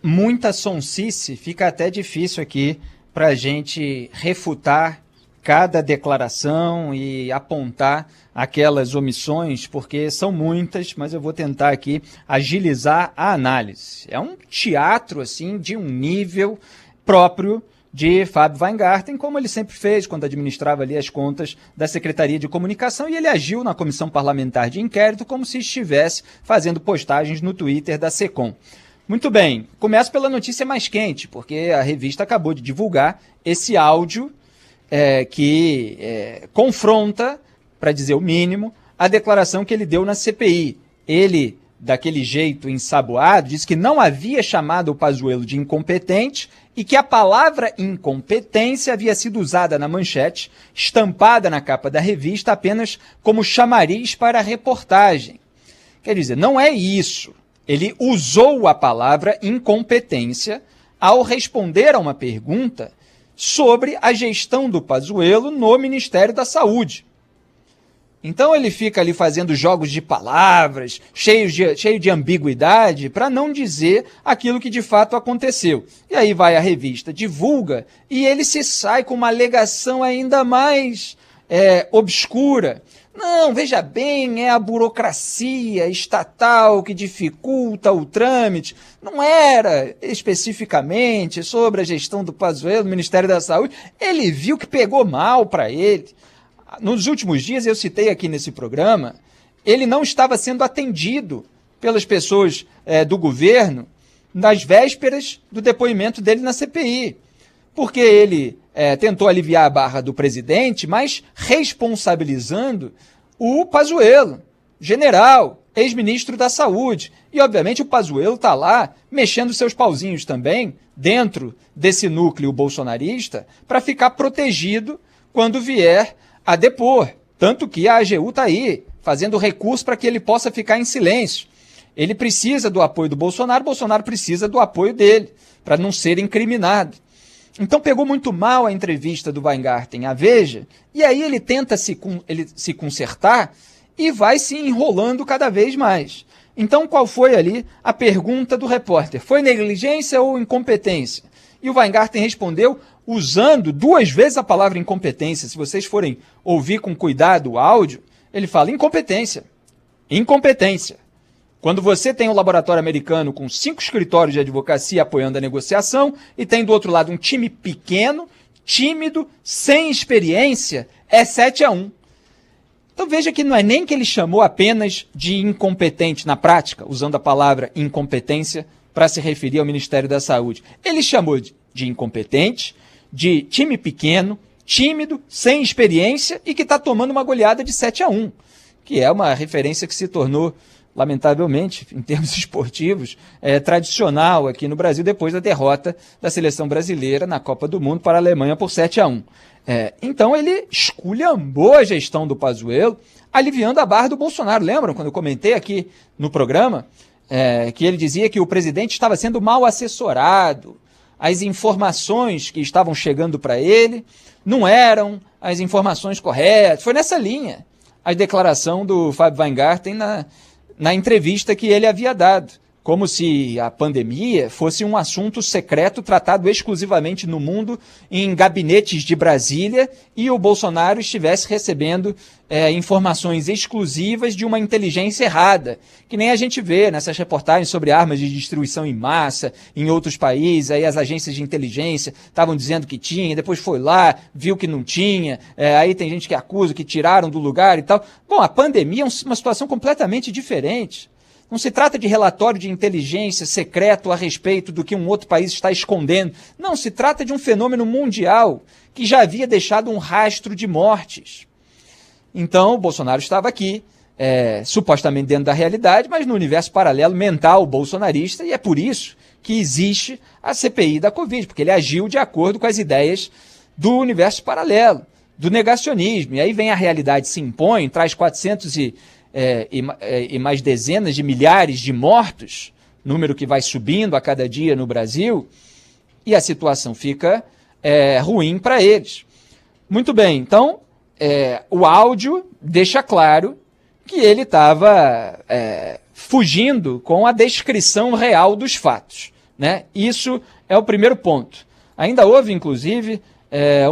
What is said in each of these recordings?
Muita sonsice, fica até difícil aqui para a gente refutar cada declaração e apontar aquelas omissões, porque são muitas, mas eu vou tentar aqui agilizar a análise. É um teatro assim de um nível próprio de Fábio Weingarten, como ele sempre fez quando administrava ali as contas da Secretaria de Comunicação, e ele agiu na Comissão Parlamentar de Inquérito como se estivesse fazendo postagens no Twitter da SECOM. Muito bem, começo pela notícia mais quente, porque a revista acabou de divulgar esse áudio que confronta, para dizer o mínimo, a declaração que ele deu na CPI. Ele, daquele jeito ensaboado, disse que não havia chamado o Pazuello de incompetente e que a palavra incompetência havia sido usada na manchete, estampada na capa da revista apenas como chamariz para a reportagem. Quer dizer, não é isso. Ele usou a palavra incompetência ao responder a uma pergunta sobre a gestão do Pazuello no Ministério da Saúde. Então ele fica ali fazendo jogos de palavras, cheio de ambiguidade, para não dizer aquilo que de fato aconteceu. E aí vai a revista, divulga, e ele se sai com uma alegação ainda mais obscura. Não, veja bem, é a burocracia estatal que dificulta o trâmite. Não era especificamente sobre a gestão do Pazuello no Ministério da Saúde. Ele viu que pegou mal para ele. Nos últimos dias, eu citei aqui nesse programa, ele não estava sendo atendido pelas pessoas do governo nas vésperas do depoimento dele na CPI. Porque ele tentou aliviar a barra do presidente, mas responsabilizando o Pazuello, general, ex-ministro da Saúde. E, obviamente, o Pazuello está lá mexendo seus pauzinhos também dentro desse núcleo bolsonarista para ficar protegido quando vier a depor. Tanto que a AGU está aí, fazendo recurso para que ele possa ficar em silêncio. Ele precisa do apoio do Bolsonaro, Bolsonaro precisa do apoio dele, para não ser incriminado. Então pegou muito mal a entrevista do Weingarten à Veja, e aí ele tenta se consertar e vai se enrolando cada vez mais. Então qual foi ali a pergunta do repórter? Foi negligência ou incompetência? E o Weingarten respondeu usando 2 vezes a palavra incompetência. Se vocês forem ouvir com cuidado o áudio, ele fala incompetência. Incompetência. Quando você tem um laboratório americano com 5 escritórios de advocacia apoiando a negociação e tem do outro lado um time pequeno, tímido, sem experiência, é 7-1. Então veja que não é nem que ele chamou apenas de incompetente na prática, usando a palavra incompetência para se referir ao Ministério da Saúde. Ele chamou de incompetente, de time pequeno, tímido, sem experiência e que está tomando uma goleada de 7-1, que é uma referência que se tornou, lamentavelmente, em termos esportivos, tradicional aqui no Brasil, depois da derrota da seleção brasileira na Copa do Mundo para a Alemanha por 7-1. Então ele esculhambou a gestão do Pazuello, aliviando a barra do Bolsonaro. Lembram quando eu comentei aqui no programa que ele dizia que o presidente estava sendo mal assessorado, as informações que estavam chegando para ele não eram as informações corretas. Foi nessa linha a declaração do Fábio Weingarten na entrevista que ele havia dado, como se a pandemia fosse um assunto secreto tratado exclusivamente no mundo em gabinetes de Brasília e o Bolsonaro estivesse recebendo informações exclusivas de uma inteligência errada, que nem a gente vê nessas reportagens sobre armas de destruição em massa em outros países. Aí as agências de inteligência estavam dizendo que tinha, depois foi lá, viu que não tinha, aí tem gente que acusa que tiraram do lugar e tal. Bom, a pandemia é uma situação completamente diferente. Não se trata de relatório de inteligência secreto a respeito do que um outro país está escondendo. Não, se trata de um fenômeno mundial que já havia deixado um rastro de mortes. Então, o Bolsonaro estava aqui, supostamente dentro da realidade, mas no universo paralelo mental bolsonarista, e é por isso que existe a CPI da Covid, porque ele agiu de acordo com as ideias do universo paralelo, do negacionismo. E aí vem a realidade, se impõe, traz 400 e mais dezenas de milhares de mortos, número que vai subindo a cada dia no Brasil, e a situação fica ruim para eles. Muito bem, então o áudio deixa claro que ele estava fugindo com a descrição real dos fatos. né? Isso é o primeiro ponto. Ainda houve, inclusive,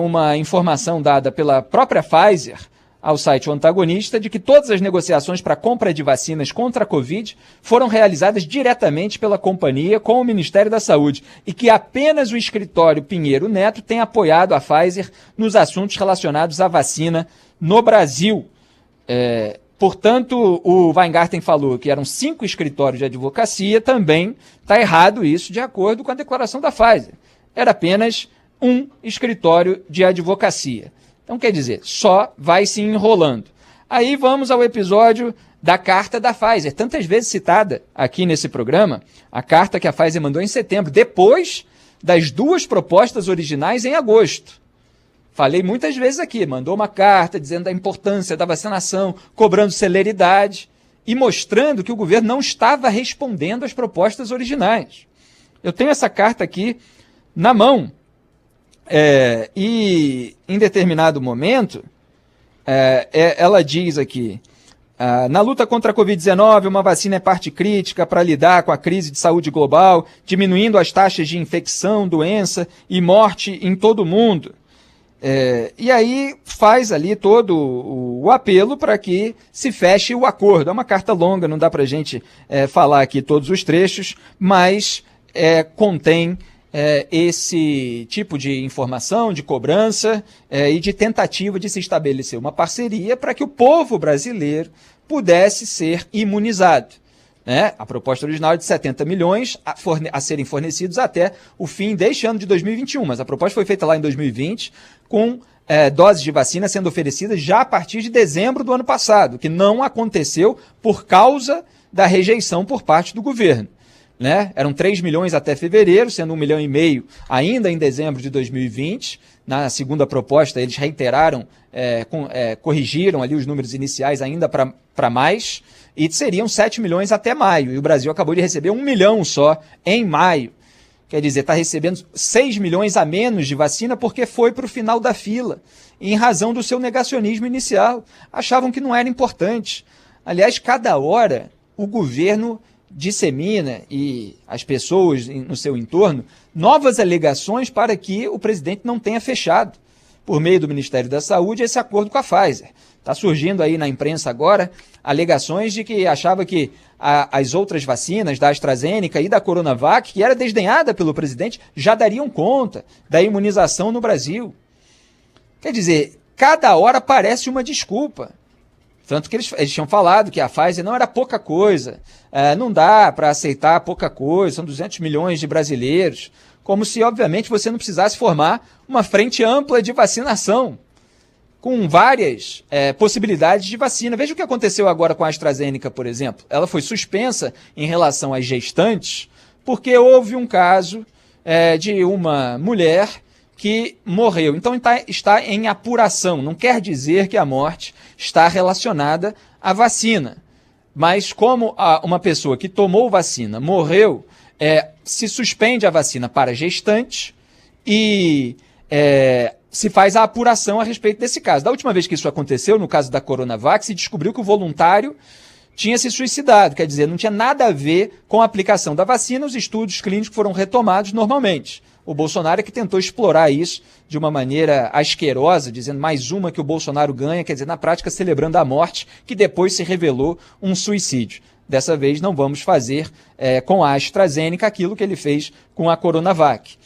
uma informação dada pela própria Pfizer ao site O Antagonista de que todas as negociações para a compra de vacinas contra a Covid foram realizadas diretamente pela companhia com o Ministério da Saúde e que apenas o escritório Pinheiro Neto tem apoiado a Pfizer nos assuntos relacionados à vacina no Brasil. Portanto, o Weingarten falou que eram 5 escritórios de advocacia, também está errado isso de acordo com a declaração da Pfizer. Era apenas um escritório de advocacia. Então, quer dizer, só vai se enrolando. Aí vamos ao episódio da carta da Pfizer, tantas vezes citada aqui nesse programa, a carta que a Pfizer mandou em setembro, depois das 2 propostas originais em agosto. Falei muitas vezes aqui, mandou uma carta dizendo da importância da vacinação, cobrando celeridade e mostrando que o governo não estava respondendo às propostas originais. Eu tenho essa carta aqui na mão. E em determinado momento, ela diz aqui, na luta contra a Covid-19, uma vacina é parte crítica para lidar com a crise de saúde global, diminuindo as taxas de infecção, doença e morte em todo o mundo. E aí faz ali todo o apelo para que se feche o acordo. É uma carta longa, não dá para a gente falar aqui todos os trechos, mas contém esse tipo de informação, de cobrança e de tentativa de se estabelecer uma parceria para que o povo brasileiro pudesse ser imunizado. A proposta original é de 70 milhões a serem fornecidos até o fim deste ano de 2021, mas a proposta foi feita lá em 2020 com doses de vacina sendo oferecidas já a partir de dezembro do ano passado, que não aconteceu por causa da rejeição por parte do governo. Eram 3 milhões até fevereiro, sendo 1,5 milhão ainda em dezembro de 2020. Na segunda proposta, eles reiteraram, corrigiram ali os números iniciais ainda para mais, e seriam 7 milhões até maio. E o Brasil acabou de receber 1 milhão só em maio. Quer dizer, está recebendo 6 milhões a menos de vacina porque foi para o final da fila, em razão do seu negacionismo inicial. Achavam que não era importante. Aliás, cada hora o governo dissemina e as pessoas no seu entorno novas alegações para que o presidente não tenha fechado, por meio do Ministério da Saúde, esse acordo com a Pfizer. Está surgindo aí na imprensa agora alegações de que achava que as outras vacinas da AstraZeneca e da Coronavac, que era desdenhada pelo presidente, já dariam conta da imunização no Brasil. Quer dizer, cada hora parece uma desculpa. Tanto que eles tinham falado que a Pfizer não era pouca coisa, não dá para aceitar pouca coisa, são 200 milhões de brasileiros, como se, obviamente, você não precisasse formar uma frente ampla de vacinação, com várias possibilidades de vacina. Veja o que aconteceu agora com a AstraZeneca, por exemplo. Ela foi suspensa em relação às gestantes, porque houve um caso de uma mulher que morreu. Então está em apuração. Não quer dizer que a morte está relacionada à vacina. Mas como uma pessoa que tomou vacina morreu, se suspende a vacina para gestantes e se faz a apuração a respeito desse caso. Da última vez que isso aconteceu, no caso da Coronavac, se descobriu que o voluntário tinha se suicidado. Quer dizer, não tinha nada a ver com a aplicação da vacina, os estudos clínicos foram retomados normalmente. O Bolsonaro é que tentou explorar isso de uma maneira asquerosa, dizendo mais uma que o Bolsonaro ganha, quer dizer, na prática celebrando a morte, que depois se revelou um suicídio. Dessa vez não vamos fazer com a AstraZeneca aquilo que ele fez com a Coronavac.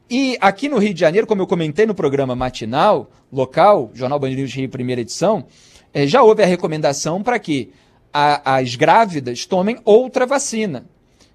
E aqui no Rio de Janeiro, como eu comentei no programa matinal, local, Jornal Band News Rio, primeira edição, já houve a recomendação para que as grávidas tomem outra vacina.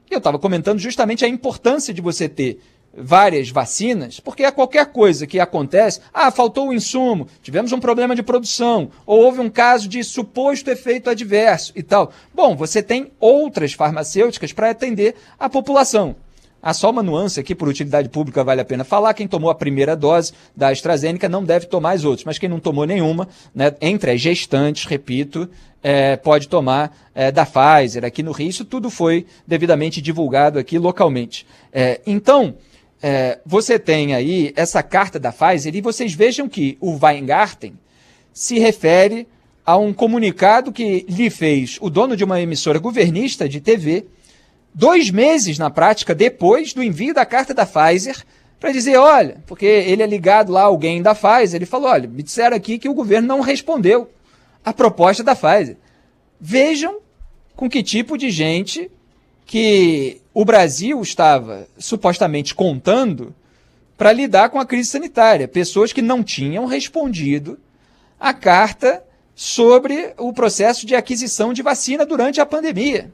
E eu estava comentando justamente a importância de você ter várias vacinas, porque a qualquer coisa que acontece, faltou o insumo, tivemos um problema de produção, ou houve um caso de suposto efeito adverso e tal. Bom, você tem outras farmacêuticas para atender a população. Há só uma nuance aqui, por utilidade pública vale a pena falar, quem tomou a primeira dose da AstraZeneca não deve tomar as outras, mas quem não tomou nenhuma, entre as gestantes, repito, pode tomar da Pfizer. Aqui no Rio, isso tudo foi devidamente divulgado aqui localmente. Então, você tem aí essa carta da Pfizer e vocês vejam que o Weingarten se refere a um comunicado que lhe fez o dono de uma emissora governista de TV, 2 meses, na prática, depois do envio da carta da Pfizer, para dizer, olha, porque ele é ligado lá a alguém da Pfizer, ele falou, olha, me disseram aqui que o governo não respondeu a proposta da Pfizer. Vejam com que tipo de gente que o Brasil estava supostamente contando para lidar com a crise sanitária. Pessoas que não tinham respondido a carta sobre o processo de aquisição de vacina durante a pandemia.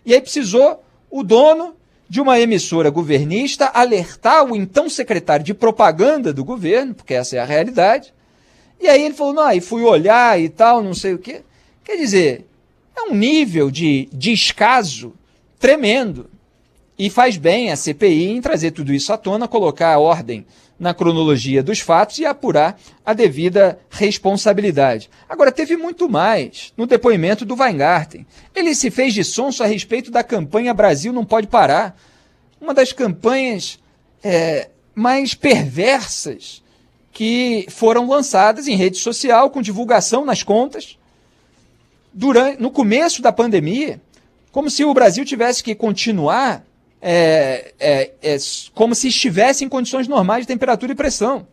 E aí precisou o dono de uma emissora governista alertar o então secretário de propaganda do governo, porque essa é a realidade. E aí ele falou, não, aí fui olhar e tal, não sei o quê. Quer dizer, é um nível de descaso tremendo. E faz bem a CPI em trazer tudo isso à tona, colocar a ordem na cronologia dos fatos e apurar a devida responsabilidade. Agora, teve muito mais no depoimento do Weingarten. Ele se fez de sonso a respeito da campanha Brasil Não Pode Parar, uma das campanhas mais perversas que foram lançadas em rede social, com divulgação nas contas, no começo da pandemia, como se o Brasil tivesse que continuar como se estivesse em condições normais de temperatura e pressão.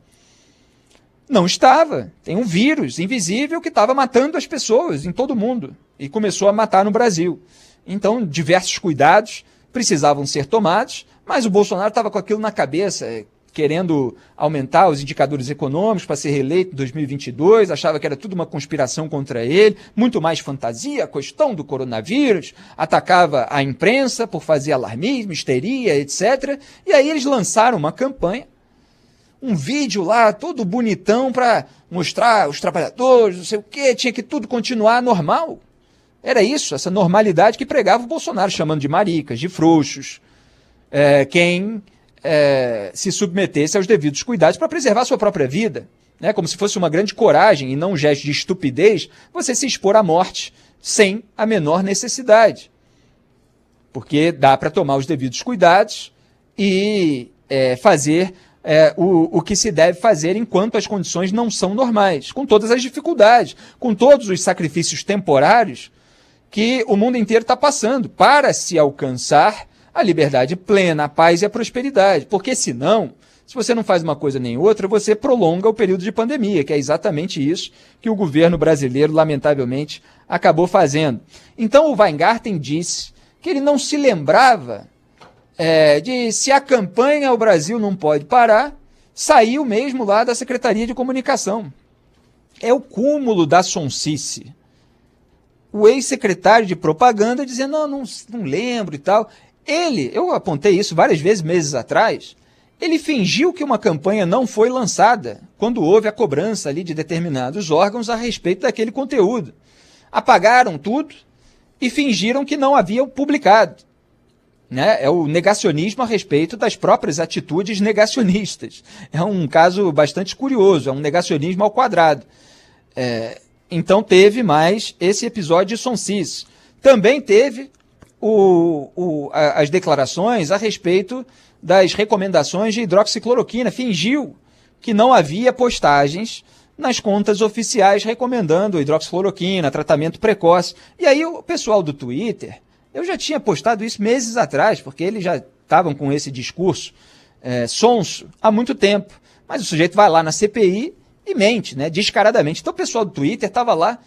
Não estava. Tem um vírus invisível que estava matando as pessoas em todo o mundo e começou a matar no Brasil. Então, diversos cuidados precisavam ser tomados, mas o Bolsonaro estava com aquilo na cabeça, querendo aumentar os indicadores econômicos para ser reeleito em 2022, achava que era tudo uma conspiração contra ele, muito mais fantasia, a questão do coronavírus, atacava a imprensa por fazer alarmismo, histeria, etc. E aí eles lançaram uma campanha, um vídeo lá todo bonitão para mostrar os trabalhadores, não sei o quê, tinha que tudo continuar normal. Era isso, essa normalidade que pregava o Bolsonaro, chamando de maricas, de frouxos, quem se submetesse aos devidos cuidados para preservar a sua própria vida, né? Como se fosse uma grande coragem e não um gesto de estupidez, você se expor à morte sem a menor necessidade. Porque dá para tomar os devidos cuidados e fazer o que se deve fazer enquanto as condições não são normais, com todas as dificuldades, com todos os sacrifícios temporários que o mundo inteiro está passando para se alcançar a liberdade plena, a paz e a prosperidade. Porque senão, se você não faz uma coisa nem outra, você prolonga o período de pandemia, que é exatamente isso que o governo brasileiro, lamentavelmente, acabou fazendo. Então o Weingarten disse que ele não se lembrava de se a campanha O Brasil Não Pode Parar saiu mesmo lá da Secretaria de Comunicação. É o cúmulo da sonsice. O ex-secretário de propaganda dizendo, não lembro e tal. Eu apontei isso várias vezes meses atrás, ele fingiu que uma campanha não foi lançada quando houve a cobrança ali de determinados órgãos a respeito daquele conteúdo. Apagaram tudo e fingiram que não haviam publicado. Né? É o negacionismo a respeito das próprias atitudes negacionistas. É um caso bastante curioso, é um negacionismo ao quadrado. Então teve mais esse episódio de sonsice. Também teve as declarações a respeito das recomendações de hidroxicloroquina. Fingiu que não havia postagens nas contas oficiais recomendando hidroxicloroquina, tratamento precoce. E aí o pessoal do Twitter, eu já tinha postado isso meses atrás, porque eles já estavam com esse discurso sonso há muito tempo. Mas o sujeito vai lá na CPI e mente, né, descaradamente. Então o pessoal do Twitter estava lá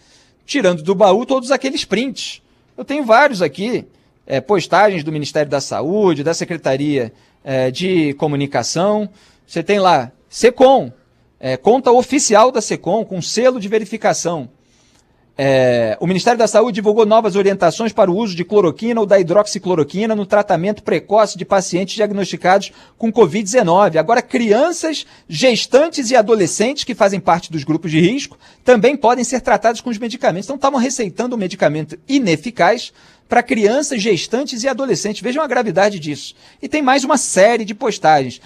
tirando do baú todos aqueles prints. Eu tenho vários aqui, postagens do Ministério da Saúde, da Secretaria de Comunicação. Você tem lá, SECOM, conta oficial da SECOM, com selo de verificação. O Ministério da Saúde divulgou novas orientações para o uso de cloroquina ou da hidroxicloroquina no tratamento precoce de pacientes diagnosticados com Covid-19. Agora, crianças, gestantes e adolescentes que fazem parte dos grupos de risco também podem ser tratados com os medicamentos. Então, estavam receitando um medicamento ineficaz para crianças, gestantes e adolescentes. Vejam a gravidade disso. E tem mais uma série de postagens.